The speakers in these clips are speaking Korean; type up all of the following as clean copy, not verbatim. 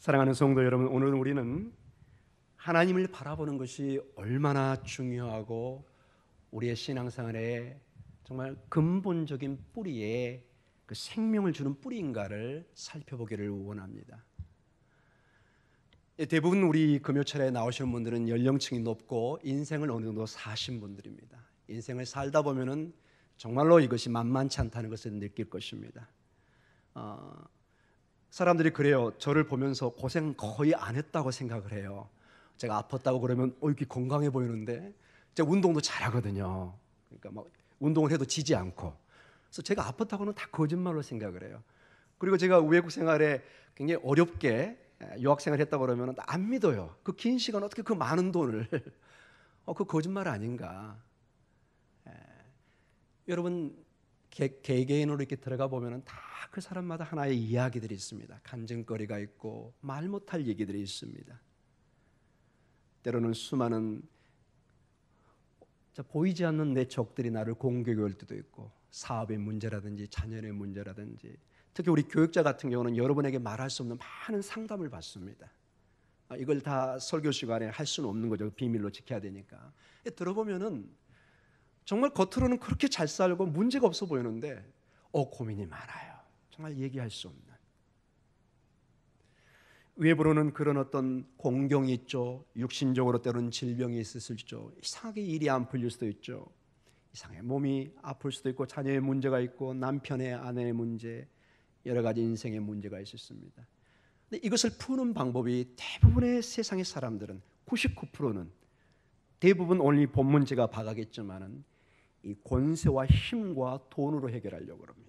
사랑하는 성도 여러분, 오늘 우리는 하나님을 바라보는 것이 얼마나 중요하고 우리의 신앙생활에 정말 근본적인 뿌리에 그 생명을 주는 뿌리인가를 살펴보기를 원합니다. 대부분 우리 금요철에 나오시는 분들은 연령층이 높고 인생을 어느 정도 사신 분들입니다. 인생을 살다 보면은 정말로 이것이 만만치 않다는 것을 느낄 것입니다. 사람들이 그래요. 저를 보면서 고생 거의 안 했다고 생각을 해요. 제가 아팠다고 그러면 이렇게 건강해 보이는데 제가 운동도 잘하거든요. 그러니까 막 운동을 해도 지지 않고. 그래서 제가 아팠다고는 다 거짓말로 생각을 해요. 그리고 제가 외국 생활에 굉장히 어렵게 유학 생활을 했다고 그러면 안 믿어요. 그 긴 시간 어떻게 그 많은 돈을 그 거짓말 아닌가. 여러분 개개인으로 이렇게 들어가 보면은 다 그 사람마다 하나의 이야기들이 있습니다. 간증거리가 있고 말 못할 얘기들이 있습니다. 때로는 수많은 보이지 않는 내 적들이 나를 공격해 올 때도 있고, 사업의 문제라든지 자녀의 문제라든지, 특히 우리 교육자 같은 경우는 여러분에게 말할 수 없는 많은 상담을 받습니다. 이걸 다 설교 시간에 할 수는 없는 거죠. 비밀로 지켜야 되니까. 들어보면은 정말 겉으로는 그렇게 잘 살고 문제가 없어 보이는데 고민이 많아요. 정말 얘기할 수 없는. 외부로는 그런 어떤 공경이 있죠. 육신적으로 때로는 질병이 있을 수 있죠. 이상하게 일이 안 풀릴 수도 있죠. 이상하게 몸이 아플 수도 있고, 자녀의 문제가 있고, 남편의 아내의 문제, 여러 가지 인생의 문제가 있었습니다. 근데 이것을 푸는 방법이 대부분의 세상의 사람들은 99%는 대부분 오늘 본문 제가 봐가겠지만은 이 권세와 힘과 돈으로 해결하려고 합니다.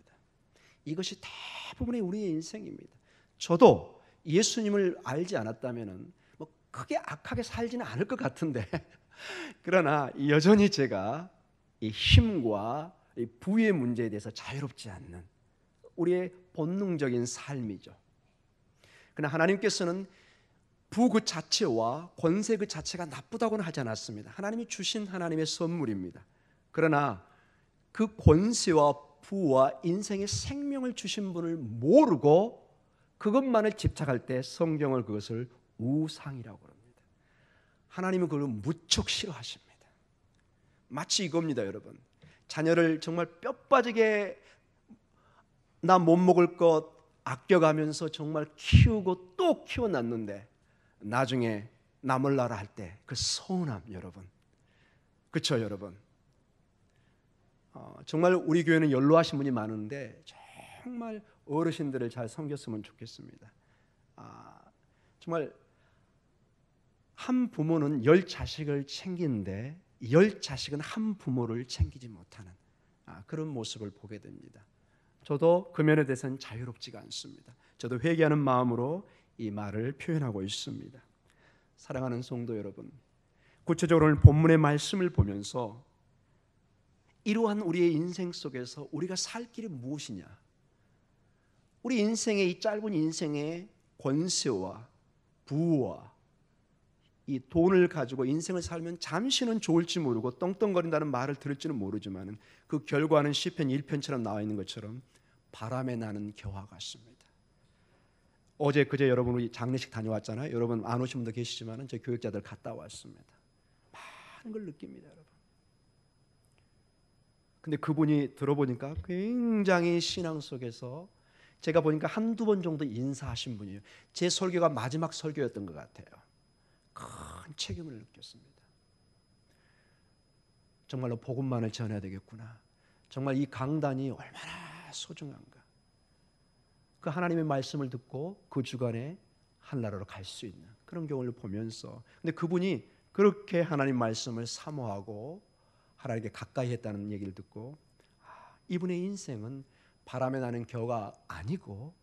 이것이 대부분의 우리의 인생입니다. 저도 예수님을 알지 않았다면은 뭐 크게 악하게 살지는 않을 것 같은데 그러나 여전히 제가 이 힘과 이 부의 문제에 대해서 자유롭지 않는 우리의 본능적인 삶이죠. 그러나 하나님께서는 부 그 자체와 권세 그 자체가 나쁘다고는 하지 않았습니다. 하나님이 주신 하나님의 선물입니다. 그러나 그 권세와 부와 인생의 생명을 주신 분을 모르고 그것만을 집착할 때 성경은 그것을 우상이라고 합니다. 하나님은 그걸 무척 싫어하십니다. 마치 이겁니다, 여러분. 자녀를 정말 뼈 빠지게 나 못 먹을 것 아껴가면서 정말 키우고 또 키워놨는데 나중에 나몰라라 할 때 그 서운함, 여러분. 그렇죠, 여러분? 정말 우리 교회는 연로하신 분이 많은데 정말 어르신들을 잘 섬겼으면 좋겠습니다. 정말 한 부모는 10자식을 챙기는데 10자식은 한 부모를 챙기지 못하는 그런 모습을 보게 됩니다. 저도 그 면에 대해서는 자유롭지가 않습니다. 저도 회개하는 마음으로 이 말을 표현하고 있습니다. 사랑하는 성도 여러분, 구체적으로 오늘 본문의 말씀을 보면서 이러한 우리의 인생 속에서 우리가 살 길이 무엇이냐? 우리 인생의 이 짧은 인생의 권세와 부와 이 돈을 가지고 인생을 살면 잠시는 좋을지 모르고 떵떵거린다는 말을 들을지는 모르지만 그 결과는 시편 1편처럼 나와 있는 것처럼 바람에 나는 겨와 같습니다. 어제 그제 여러분 우리 장례식 다녀왔잖아요. 여러분 안 오신 분도 계시지만 저 교육자들 갔다 왔습니다. 많은 걸 느낍니다, 여러분. 근데 그분이 들어보니까 굉장히 신앙 속에서 제가 보니까 한두 번 정도 인사하신 분이에요. 제 설교가 마지막 설교였던 것 같아요. 큰 책임을 느꼈습니다. 정말로 복음만을 전해야 되겠구나. 정말 이 강단이 얼마나 소중한가. 그 하나님의 말씀을 듣고 그 주간에 하늘나라로 갈 수 있는 그런 경우를 보면서, 근데 그분이 그렇게 하나님 말씀을 사모하고 하나님께 가까이 했다는 얘기를 듣고 이분의 인생은 바람에 나는 겨가 아니고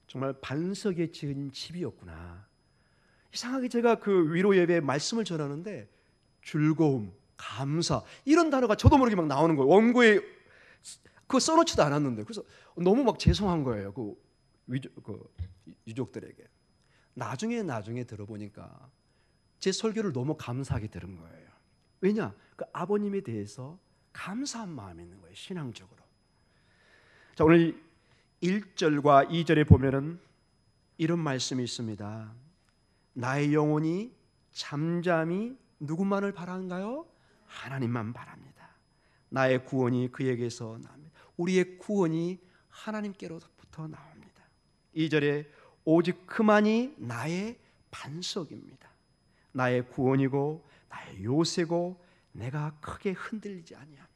정말 반석에 지은 집이었구나. 이상하게 제가 그 위로 예배에 말씀을 전하는데 즐거움, 감사 이런 단어가 저도 모르게 막 나오는 거예요. 원고에 그거 써놓지도 않았는데 그래서 너무 막 죄송한 거예요. 그 유족들에게. 나중에 들어보니까 제 설교를 너무 감사하게 들은 거예요. 왜냐? 그 아버님에 대해서 감사한 마음이 있는 거예요. 신앙적으로. 자, 오늘 1절과 2절에 보면은 이런 말씀이 있습니다. 나의 영혼이 잠잠히 누구만을 바라는가요? 하나님만 바랍니다. 나의 구원이 그에게서 나옵니다. 우리의 구원이 하나님께로부터 나옵니다. 2절에 오직 그만이 나의 반석입니다. 나의 구원이고 나의 요새고 내가 크게 흔들리지 아니합니다.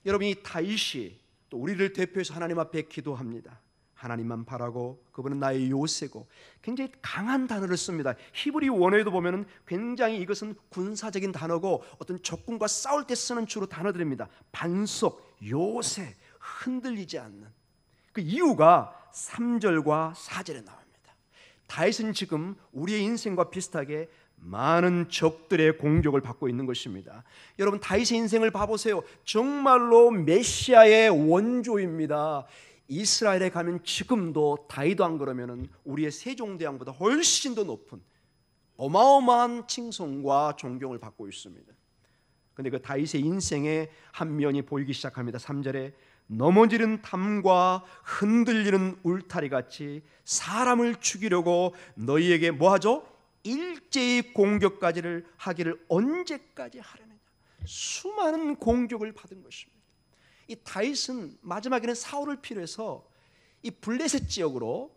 여러분, 이 다윗이 또 우리를 대표해서 하나님 앞에 기도합니다. 하나님만 바라고 그분은 나의 요새고, 굉장히 강한 단어를 씁니다. 히브리 원어에도 보면은 굉장히 이것은 군사적인 단어고 어떤 적군과 싸울 때 쓰는 주로 단어들입니다. 반석, 요새, 흔들리지 않는. 그 이유가 3절과 4절에 나옵니다. 다윗은 지금 우리의 인생과 비슷하게 많은 적들의 공격을 받고 있는 것입니다. 여러분, 다윗의 인생을 봐보세요. 정말로 메시아의 원조입니다. 이스라엘에 가면 지금도 다윗 왕 그러면은 우리의 세종대왕보다 훨씬 더 높은 어마어마한 칭송과 존경을 받고 있습니다. 그런데 그 다윗의 인생의 한 면이 보이기 시작합니다. 3절에 넘어지는 담과 흔들리는 울타리 같이 사람을 죽이려고 너희에게 뭐하죠? 일제히 공격까지를 하기를 언제까지 하려느냐. 수많은 공격을 받은 것입니다. 이 다윗은 마지막에는 사울을 필요해서 이 블레셋 지역으로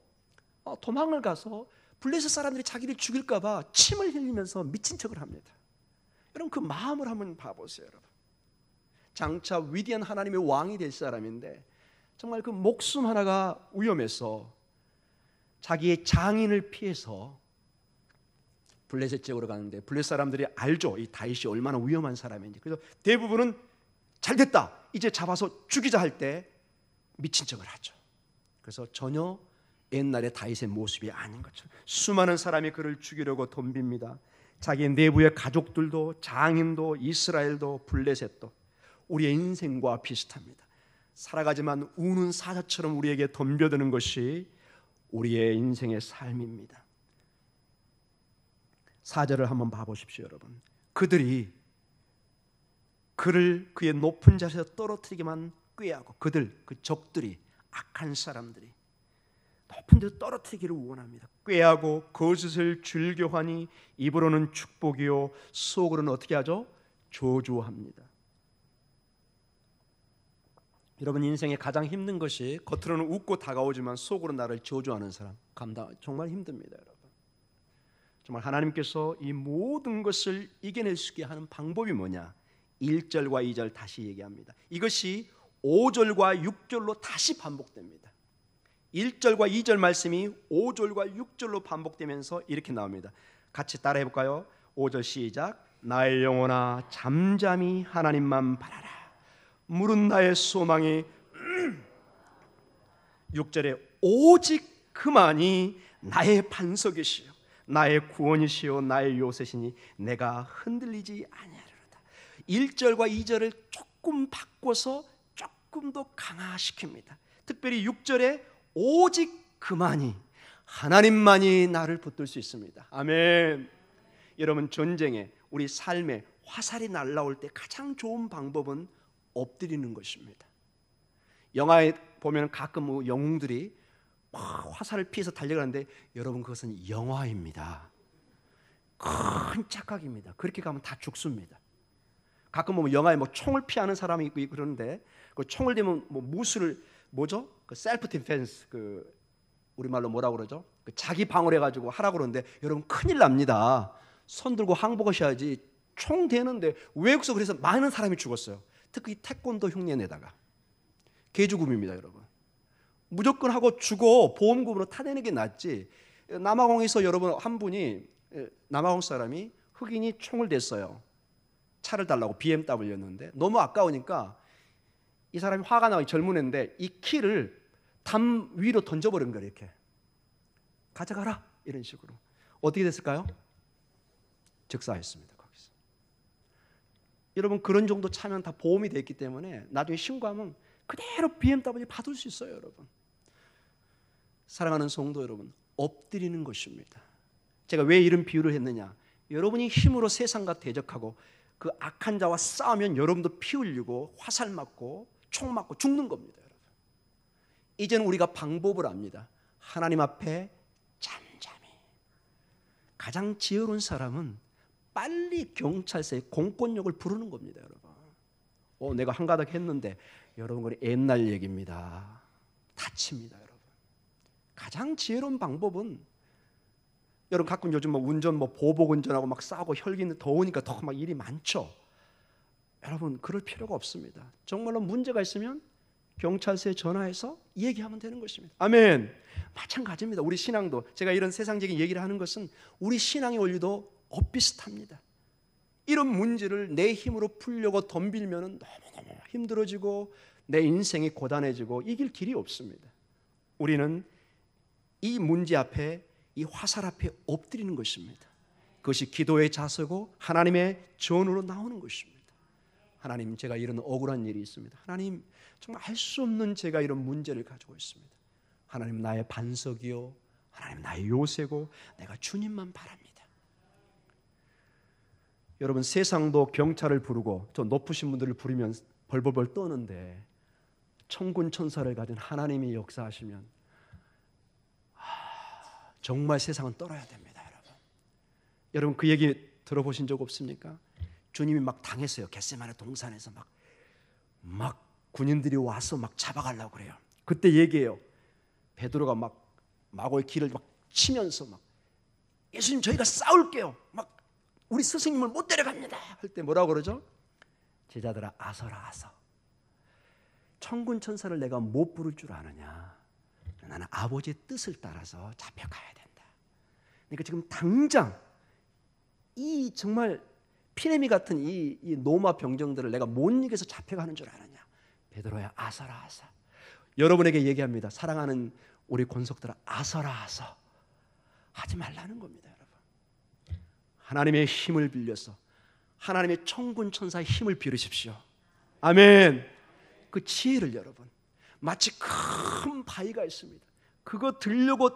도망을 가서 블레셋 사람들이 자기를 죽일까 봐 침을 흘리면서 미친 척을 합니다. 여러분, 그 마음을 한번 봐보세요. 여러분, 장차 위대한 하나님의 왕이 될 사람인데 정말 그 목숨 하나가 위험해서 자기의 장인을 피해서 블레셋 지역으로 가는데 블레셋 사람들이 알죠, 이 다윗이 얼마나 위험한 사람인지. 그래서 대부분은 잘됐다, 이제 잡아서 죽이자 할 때 미친 척을 하죠. 그래서 전혀 옛날의 다윗의 모습이 아닌 것처럼 수많은 사람이 그를 죽이려고 덤빕니다. 자기 내부의 가족들도, 장인도, 이스라엘도, 블레셋도 우리의 인생과 비슷합니다. 살아가지만 우는 사자처럼 우리에게 덤벼드는 것이 우리의 인생의 삶입니다. 4절을 한번 봐보십시오. 여러분, 그들이 그를 그의 높은 자리에서 떨어뜨리기만 꾀하고, 그들, 그 적들이, 악한 사람들이 높은 데서 떨어뜨리기를 원합니다. 꾀하고 거짓을 즐겨하니 입으로는 축복이요 속으로는 어떻게 하죠? 저주합니다. 여러분, 인생에 가장 힘든 것이 겉으로는 웃고 다가오지만 속으로 나를 저주하는 사람, 감당 정말 힘듭니다. 여러분, 정말 하나님께서 이 모든 것을 이겨낼 수 있게 하는 방법이 뭐냐? 1절과 2절 다시 얘기합니다. 이것이 5절과 6절로 다시 반복됩니다. 1절과 2절 말씀이 5절과 6절로 반복되면서 이렇게 나옵니다. 같이 따라해 볼까요? 5절 시작. 나의 영혼아 잠잠히 하나님만 바라라. 물은 나의 소망이 6절에 오직 그만이 나의 반석이시요 나의 구원이시요 나의 요새시니 내가 흔들리지 아니하리로다. 1절과 2절을 조금 바꿔서 조금 더 강화시킵니다. 특별히 6절에 오직 그만이, 하나님만이 나를 붙들 수 있습니다. 아멘. 여러분, 전쟁에 우리 삶에 화살이 날아올 때 가장 좋은 방법은 엎드리는 것입니다. 영화에 보면 가끔 영웅들이 화살을 피해서 달려가는데 여러분, 그것은 영화입니다. 큰 착각입니다. 그렇게 가면 다 죽습니다. 가끔 보면 영화에 총을 피하는 사람이 있고 그러는데 그 총을 대면 무술을 뭐죠? 그 셀프 디펜스, 그 우리말로 뭐라고 그러죠? 그 자기 방어를 해가지고 하라고 그러는데 여러분, 큰일 납니다. 손 들고 항복하셔야지. 총 대는데 외국에서 그래서 많은 사람이 죽었어요. 특히 태권도 흉내내다가 개죽음입니다. 여러분, 무조건 하고 죽어 보험금으로 타내는 게 낫지. 남아공에서 여러분 한 분이, 남아공 사람이 흑인이 총을 댔어요. 차를 달라고 BMW였는데 너무 아까우니까 이 사람이 화가 나고 젊은 애인데 이 키를 담 위로 던져버린 거예요. 이렇게 가져가라 이런 식으로. 어떻게 됐을까요? 즉사했습니다. 거기서. 여러분, 그런 정도 차면 다 보험이 됐기 때문에 나중에 신고하면 그대로 BMW 받을 수 있어요. 여러분, 사랑하는 성도 여러분, 엎드리는 것입니다. 제가 왜 이런 비유를 했느냐? 여러분이 힘으로 세상과 대적하고 그 악한 자와 싸우면 여러분도 피 흘리고 화살 맞고 총 맞고 죽는 겁니다. 여러분, 이제는 우리가 방법을 압니다. 하나님 앞에 가장 지혜로운 사람은 빨리 경찰서에 공권력을 부르는 겁니다, 여러분. 내가 한 가닥 했는데, 여러분 그건 옛날 얘기입니다. 다칩니다, 여러분. 가장 지혜로운 방법은, 여러분 가끔 요즘 운전 보복 운전하고 막 싸고 혈기 더우니까 더 막 일이 많죠. 여러분 그럴 필요가 없습니다. 정말로 문제가 있으면 경찰서에 전화해서 얘기하면 되는 것입니다. 아멘. 마찬가지입니다. 우리 신앙도, 제가 이런 세상적인 얘기를 하는 것은 우리 신앙의 원리도 엇비슷합니다. 이런 문제를 내 힘으로 풀려고 덤빌면 너무너무 힘들어지고 내 인생이 고단해지고 이길 길이 없습니다. 우리는 이 문제 앞에, 이 화살 앞에 엎드리는 것입니다. 그것이 기도의 자세고 하나님의 전으로 나오는 것입니다. 하나님, 제가 이런 억울한 일이 있습니다. 하나님, 정말 알 수 없는 제가 이런 문제를 가지고 있습니다. 하나님, 나의 반석이요, 하나님 나의 요새고 내가 주님만 바랍니다. 여러분, 세상도 경찰을 부르고 저 높으신 분들을 부르면 벌벌벌 떠는데 천군 천사를 가진 하나님이 역사하시면 정말 세상은 떨어야 됩니다, 여러분. 여러분 그 얘기 들어보신 적 없습니까? 주님이 막 당했어요. 겟세마네 동산에서 막 군인들이 와서 막 잡아가려고 그래요. 그때 얘기해요. 베드로가 막 마고의 길을 막 치면서 막 예수님 저희가 싸울게요. 막 우리 스승님을 못 데려갑니다. 할 때 뭐라고 그러죠? 제자들아 아서라 아서. 천군 천사를 내가 못 부를 줄 아느냐? 나는 아버지의 뜻을 따라서 잡혀가야 된다. 그러니까 지금 당장 이 정말 피레미 같은 이 노마 병정들을 내가 못 이겨서 잡혀가는 줄 아느냐? 베드로야 아서라 아서. 여러분에게 얘기합니다. 사랑하는 우리 권속들아 아서라 아서. 하지 말라는 겁니다, 여러분. 하나님의 힘을 빌려서 하나님의 천군 천사의 힘을 빌으십시오. 아멘. 그 지혜를 여러분, 마치 큰 바위가 있습니다. 그거 들려고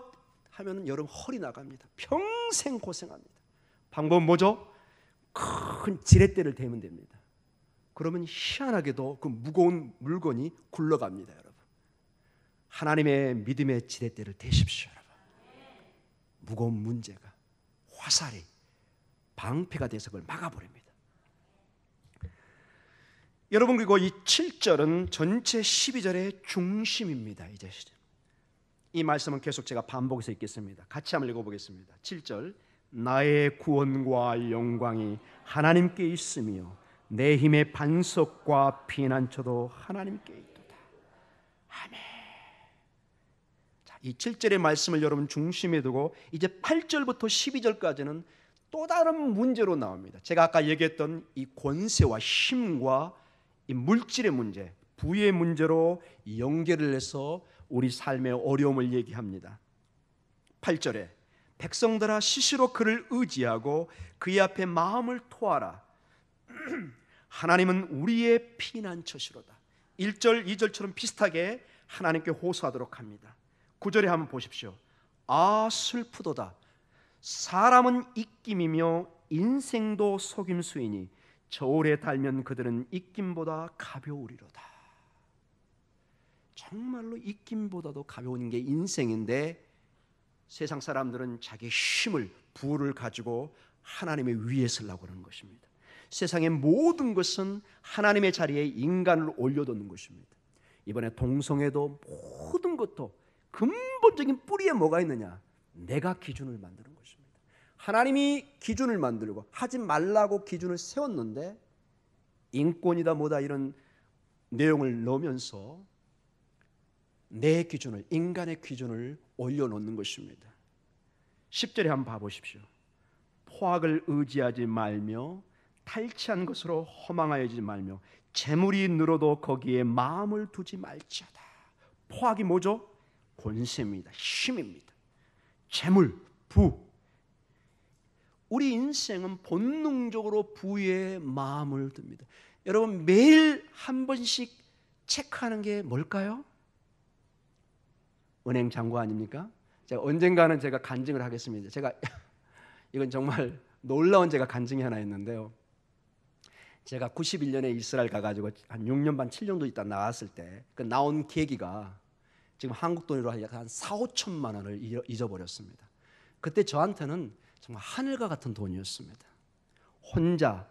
하면 여러분 허리 나갑니다. 평생 고생합니다. 방법은 뭐죠? 큰 지렛대를 대면 됩니다. 그러면 희한하게도 그 무거운 물건이 굴러갑니다, 여러분. 하나님의 믿음의 지렛대를 대십시오, 여러분. 무거운 문제가, 화살이 방패가 돼서 그걸 막아버립니다. 여러분, 그리고 이 7절은 전체 12절의 중심입니다. 이제 이 말씀은 계속 제가 반복해서 읽겠습니다. 같이 한번 읽어보겠습니다. 7절, 나의 구원과 영광이 하나님께 있으며 내 힘의 반석과 피난처도 하나님께 있도다. 아멘. 자, 이 7절의 말씀을 여러분 중심에 두고 이제 8절부터 12절까지는 또 다른 문제로 나옵니다. 제가 아까 얘기했던 이 권세와 힘과 이 물질의 문제, 부의 문제로 연결을 해서 우리 삶의 어려움을 얘기합니다. 8절에 백성들아 시시로 그를 의지하고 그의 앞에 마음을 토하라. 하나님은 우리의 피난처시로다. 1절, 2절처럼 비슷하게 하나님께 호소하도록 합니다. 9절에 한번 보십시오. 아 슬프도다. 사람은 입김이며 인생도 속임수이니 저울에 달면 그들은 입김보다 가벼우리로다. 정말로 입김보다도 가벼운 게 인생인데 세상 사람들은 자기 힘을, 부를 가지고 하나님의 위에 쓰려고 하는 것입니다. 세상의 모든 것은 하나님의 자리에 인간을 올려놓는 것입니다. 이번에 동성애도 모든 것도 근본적인 뿌리에 뭐가 있느냐? 내가 기준을 만드는 것입니다. 하나님이 기준을 만들고 하지 말라고 기준을 세웠는데 인권이다 뭐다 이런 내용을 넣으면서 내 기준을, 인간의 기준을 올려놓는 것입니다. 10절에 한번 봐보십시오. 포악을 의지하지 말며 탈취한 것으로 허망하여지지 말며 재물이 늘어도 거기에 마음을 두지 말지어다. 포악이 뭐죠? 권세입니다. 힘입니다. 재물, 부. 우리 인생은 본능적으로 부에 마음을 둡니다. 여러분 매일 한 번씩 체크하는 게 뭘까요? 은행 잔고 아닙니까? 제가 언젠가는 제가 간증을 하겠습니다. 제가 이건 정말 놀라운 제가 간증이 하나 있는데요. 제가 91년에 이스라엘 가가지고 한 6년 반 7년도 있다 나왔을 때 그 나온 계기가 지금 한국 돈으로 한 4, 5천만 원을 잊어버렸습니다. 그때 저한테는 정말 하늘과 같은 돈이었습니다. 혼자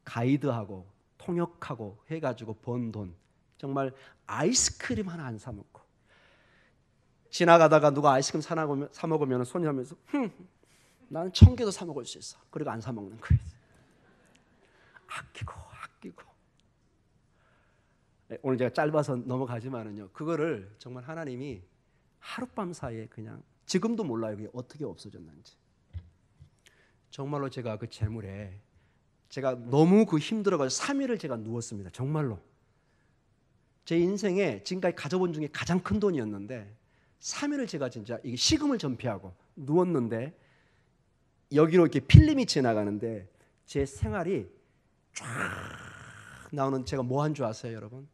가이드하고 통역하고 해가지고 번 돈, 정말 아이스크림 하나 안 사 먹고, 지나가다가 누가 아이스크림 사 먹으면 손이 하면서 나는 1,000개도 사 먹을 수 있어. 그리고 안 사 먹는 거예요. 아끼고. 오늘 제가 짧아서 넘어가지만은요, 그거를 정말 하나님이 하룻밤 사이에 그냥, 지금도 몰라요 그게 어떻게 없어졌는지. 정말로 제가 그 재물에 제가 너무 그 힘들어가지고 3일을 제가 누웠습니다. 정말로 제 인생에 지금까지 가져본 중에 가장 큰 돈이었는데 3일을 제가 진짜 이게 식음을 전폐하고 누웠는데, 여기로 이렇게 필름이 지나가는데 제 생활이 쫙 나오는, 제가 뭐 한 줄 아세요 여러분?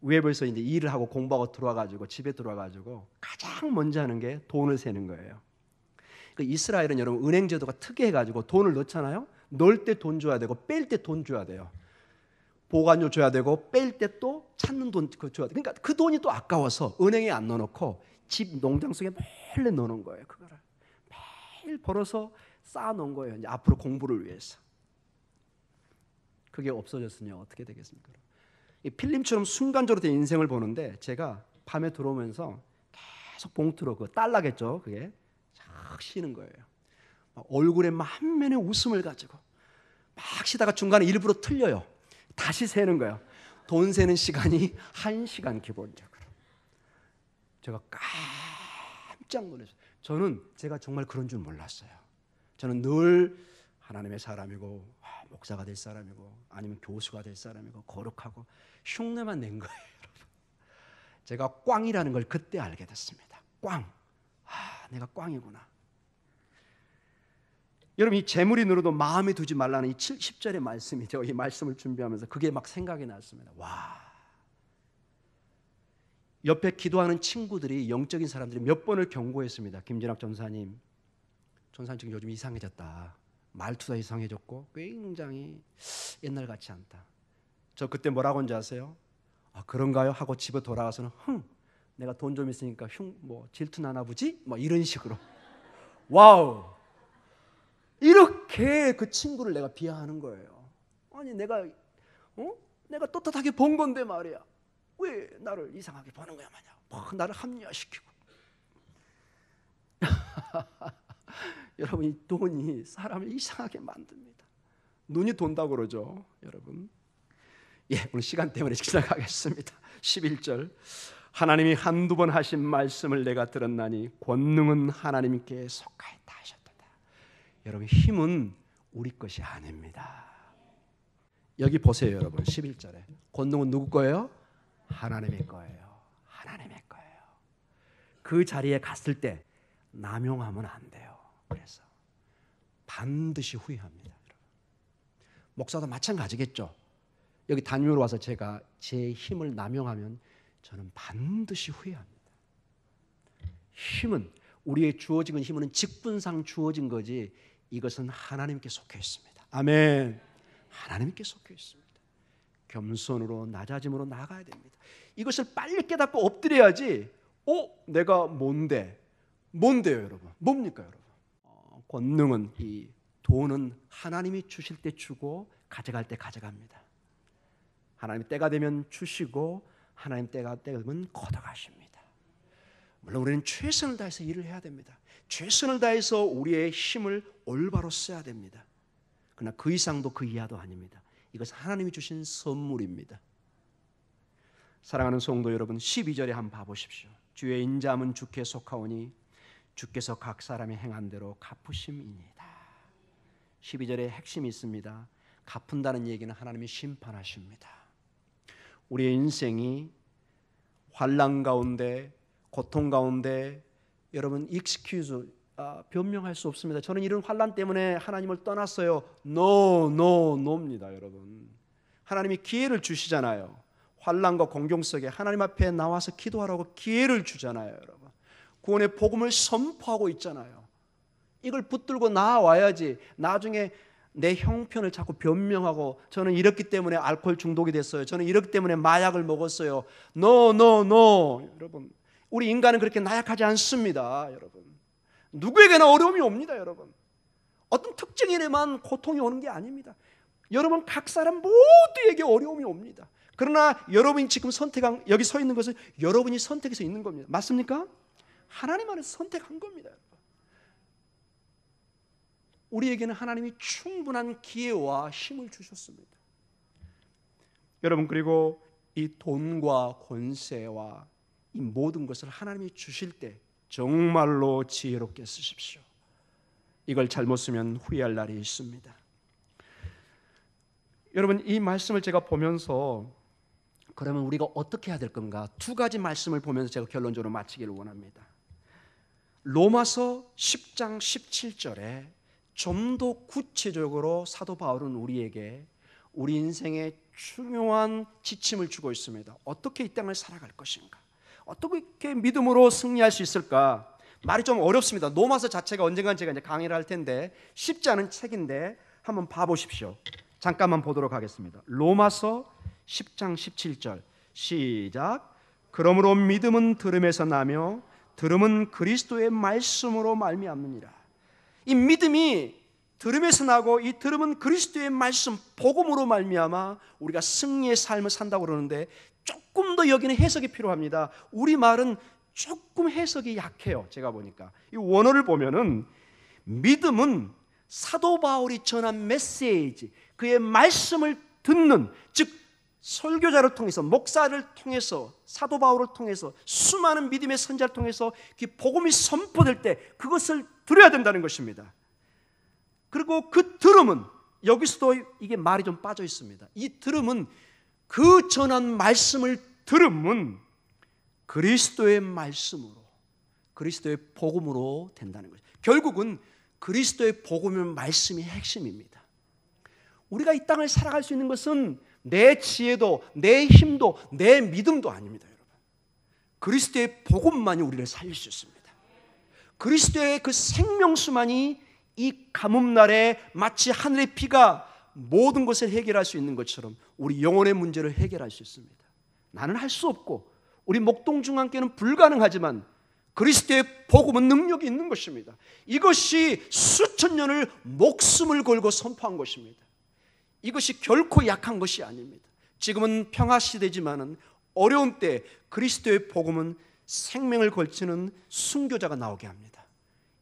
웹에서 이제 일을 하고 공부하고 들어와가지고 집에 들어와가지고 가장 먼저 하는 게 돈을 세는 거예요. 그 이스라엘은 여러분 은행 제도가 특이해가지고 돈을 넣잖아요. 넣을 때 돈 줘야 되고 뺄 때 돈 줘야 돼요. 보관료 줘야 되고 뺄 때 또 찾는 돈 그거 줘야 돼. 그러니까 그 돈이 또 아까워서 은행에 안 넣어놓고 집 농장 속에 몰래 넣어놓은 거예요. 그거를 매일 벌어서 쌓아놓은 거예요. 이제 앞으로 공부를 위해서. 그게 없어졌으니 어떻게 되겠습니까? 이 필름처럼 순간적으로 제 인생을 보는데, 제가 밤에 들어오면서 계속 봉투로 그 달라겠죠. 그게 쫙 쉬는 거예요. 막 얼굴에 만면에 웃음을 가지고 막 쉬다가 중간에 일부러 틀려요. 다시 세는 거예요. 돈 세는 시간이 1시간 기본적으로. 제가 깜짝 놀랐어요. 저는 제가 정말 그런 줄 몰랐어요. 저는 늘 하나님의 사람이고 목사가 될 사람이고 아니면 교수가 될 사람이고 거룩하고 흉내만 낸 거예요. 여러분. 제가 꽝이라는 걸 그때 알게 됐습니다. 꽝. 내가 꽝이구나. 여러분, 이 재물이 늘어도 마음에 두지 말라는 이 10절의 말씀이죠. 이 말씀을 준비하면서 그게 막 생각이 났습니다. 와. 옆에 기도하는 친구들이, 영적인 사람들이 몇 번을 경고했습니다. 김진학 전사님 지금 요즘 이상해졌다. 말투도 이상해졌고 굉장히 옛날 같지 않다. 저 그때 뭐라고 한지 아세요? 그런가요? 하고 집에 돌아가서는 내가 돈 좀 있으니까 질투 나나 보지? 이런 식으로. 와우. 이렇게 그 친구를 내가 비하하는 거예요. 아니 내가 떳떳하게 번 건데 말이야. 왜 나를 이상하게 보는 거야 마냥. 나를 합리화시키고. 여러분, 이 돈이 사람을 이상하게 만듭니다. 눈이 돈다고 그러죠, 여러분. 오늘 시간 때문에 지나가겠습니다. 11절. 하나님이 한두 번 하신 말씀을 내가 들었나니 권능은 하나님께 속하였다 하셨도다. 여러분, 힘은 우리 것이 아닙니다. 여기 보세요, 여러분. 11절에 권능은 누구 거예요? 하나님의 거예요. 하나님의 거예요. 그 자리에 갔을 때 남용하면 안 돼요. 그래서 반드시 후회합니다. 목사도 마찬가지겠죠. 여기 단임으로 와서 제가 제 힘을 남용하면 저는 반드시 후회합니다. 힘은, 우리의 주어진 힘은 직분상 주어진 거지 이것은 하나님께 속해 있습니다. 아멘. 하나님께 속해 있습니다. 겸손으로 낮아짐으로 나가야 됩니다. 이것을 빨리 깨닫고 엎드려야지. 내가 뭔데요, 여러분? 뭡니까, 여러분? 권능은, 이 돈은 하나님이 주실 때 주고 가져갈 때 가져갑니다. 하나님 때가 되면 주시고 하나님 때가 되면 걷어가십니다. 물론 우리는 최선을 다해서 일을 해야 됩니다. 최선을 다해서 우리의 힘을 올바로 써야 됩니다. 그러나 그 이상도 그 이하도 아닙니다. 이것은 하나님이 주신 선물입니다. 사랑하는 성도 여러분, 12절에 한번 봐보십시오. 주의 인자함은 주께 속하오니 주께서 각 사람의 행한 대로 갚으심이니이다. 12절에 핵심이 있습니다. 갚은다는 얘기는 하나님이 심판하십니다. 우리의 인생이 환난 가운데, 고통 가운데, 여러분 변명할 수 없습니다. 저는 이런 환난 때문에 하나님을 떠났어요. no입니다, 여러분. 하나님이 기회를 주시잖아요. 환난과 공경 속에 하나님 앞에 나와서 기도하라고 기회를 주잖아요, 여러분. 구원의 복음을 선포하고 있잖아요. 이걸 붙들고 나와야지. 나중에 내 형편을 자꾸 변명하고 저는 이렇기 때문에 알코올 중독이 됐어요. 저는 이렇기 때문에 마약을 먹었어요. No. 여러분, 우리 인간은 그렇게 나약하지 않습니다, 여러분. 누구에게나 어려움이 옵니다, 여러분. 어떤 특정인에만 고통이 오는 게 아닙니다. 여러분 각 사람 모두에게 어려움이 옵니다. 그러나 여러분이 지금 선택한 여기 서 있는 것은 여러분이 선택해서 있는 겁니다. 맞습니까? 하나님 안에서 선택한 겁니다. 우리에게는 하나님이 충분한 기회와 힘을 주셨습니다. 여러분, 그리고 이 돈과 권세와 이 모든 것을 하나님이 주실 때 정말로 지혜롭게 쓰십시오. 이걸 잘못 쓰면 후회할 날이 있습니다. 여러분, 이 말씀을 제가 보면서 그러면 우리가 어떻게 해야 될 건가? 두 가지 말씀을 보면서 제가 결론적으로 마치기를 원합니다. 로마서 10장 17절에 좀 더 구체적으로 사도 바울은 우리에게 우리 인생의 중요한 지침을 주고 있습니다. 어떻게 이 땅을 살아갈 것인가? 어떻게 믿음으로 승리할 수 있을까? 말이 좀 어렵습니다. 로마서 자체가 언젠간 제가 이제 강의를 할 텐데 쉽지 않은 책인데 한번 봐보십시오. 잠깐만 보도록 하겠습니다. 로마서 10장 17절 시작. 그러므로 믿음은 들음에서 나며 들음은 그리스도의 말씀으로 말미암느니라. 이 믿음이 들음에서 나고 이 들음은 그리스도의 말씀, 복음으로 말미암아 우리가 승리의 삶을 산다고 그러는데 조금 더 여기는 해석이 필요합니다. 우리말은 조금 해석이 약해요. 제가 보니까 이 원어를 보면은 믿음은 사도 바울이 전한 메시지, 그의 말씀을 듣는, 즉 설교자를 통해서, 목사를 통해서, 사도 바울을 통해서, 수많은 믿음의 선자를 통해서 그 복음이 선포될 때 그것을 들어야 된다는 것입니다. 그리고 그 들음은, 여기서도 이게 말이 좀 빠져 있습니다. 이 들음은, 그 전한 말씀을 들음은 그리스도의 말씀으로, 그리스도의 복음으로 된다는 거죠. 결국은 그리스도의 복음의 말씀이 핵심입니다. 우리가 이 땅을 살아갈 수 있는 것은 내 지혜도, 내 힘도, 내 믿음도 아닙니다, 여러분. 그리스도의 복음만이 우리를 살릴 수 있습니다. 그리스도의 그 생명수만이 이 가뭄날에 마치 하늘의 비가 모든 것을 해결할 수 있는 것처럼 우리 영혼의 문제를 해결할 수 있습니다. 나는 할 수 없고 우리 목동중앙교회는 불가능하지만 그리스도의 복음은 능력이 있는 것입니다. 이것이 수천 년을 목숨을 걸고 선포한 것입니다. 이것이 결코 약한 것이 아닙니다. 지금은 평화시대지만은 어려운 때 그리스도의 복음은 생명을 걸치는 순교자가 나오게 합니다.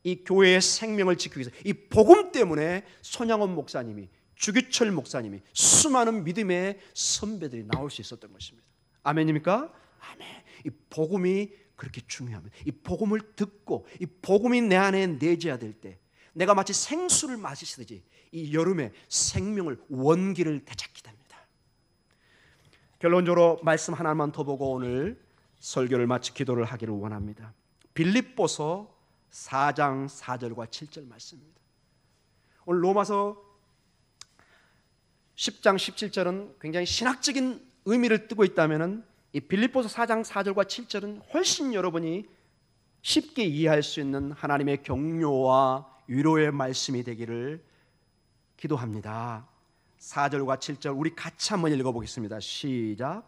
이 교회의 생명을 지키기 위해서 이 복음 때문에 손양원 목사님이, 주기철 목사님이, 수많은 믿음의 선배들이 나올 수 있었던 것입니다. 아멘입니까? 아멘. 이 복음이 그렇게 중요합니다. 이 복음을 듣고 이 복음이 내 안에 내재해야 될 때 내가 마치 생수를 마시듯이 이 여름에 생명을, 원기를 되찾게 됩니다. 결론적으로 말씀 하나만 더 보고 오늘 설교를 마치 기도를 하기를 원합니다. 빌립보서 4장 4절과 7절 말씀입니다. 오늘 로마서 10장 17절은 굉장히 신학적인 의미를 띠고 있다면 이 빌립보서 4장 4절과 7절은 훨씬 여러분이 쉽게 이해할 수 있는 하나님의 격려와 위로의 말씀이 되기를 기도합니다. 4절과 7절 우리 같이 한번 읽어보겠습니다. 시작.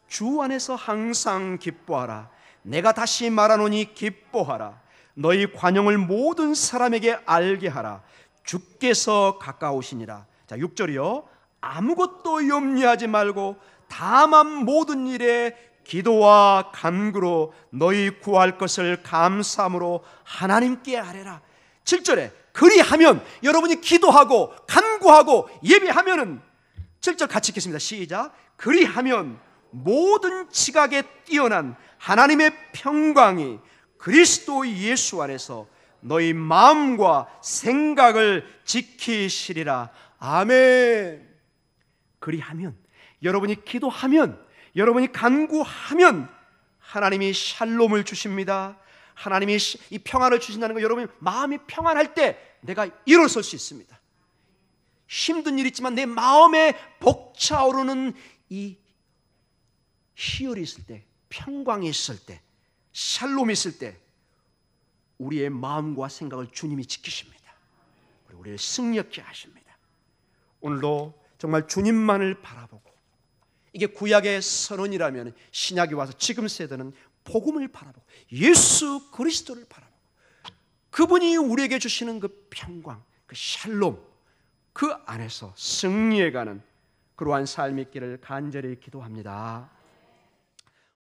주 안에서 항상 기뻐하라. 내가 다시 말하노니 기뻐하라. 너희 관용을 모든 사람에게 알게 하라. 주께서 가까우시니라. 자, 6절이요. 아무것도 염려하지 말고 다만 모든 일에 기도와 간구로 너희 구할 것을 감사함으로 하나님께 아뢰라. 7절에 그리하면, 여러분이 기도하고 간구하고 예배하면은 7절 같이 읽겠습니다. 시작. 그리하면 모든 지각에 뛰어난 하나님의 평강이 그리스도 예수 안에서 너희 마음과 생각을 지키시리라. 아멘. 그리하면, 여러분이 기도하면, 여러분이 간구하면 하나님이 샬롬을 주십니다. 하나님이 이 평안을 주신다는 거, 여러분이 마음이 평안할 때 내가 일어설 수 있습니다. 힘든 일이 있지만 내 마음에 벅차오르는 이 희열이 있을 때, 평강이 있을 때, 샬롬이 있을 때 우리의 마음과 생각을 주님이 지키십니다. 그리고 우리를 승리케 하십니다. 오늘도 정말 주님만을 바라보고, 이게 구약의 선언이라면 신약이 와서 지금 세대는 복음을 바라보고 예수 그리스도를 바라보고 그분이 우리에게 주시는 그 평강, 그 샬롬, 그 안에서 승리해가는 그러한 삶의 길을 간절히 기도합니다.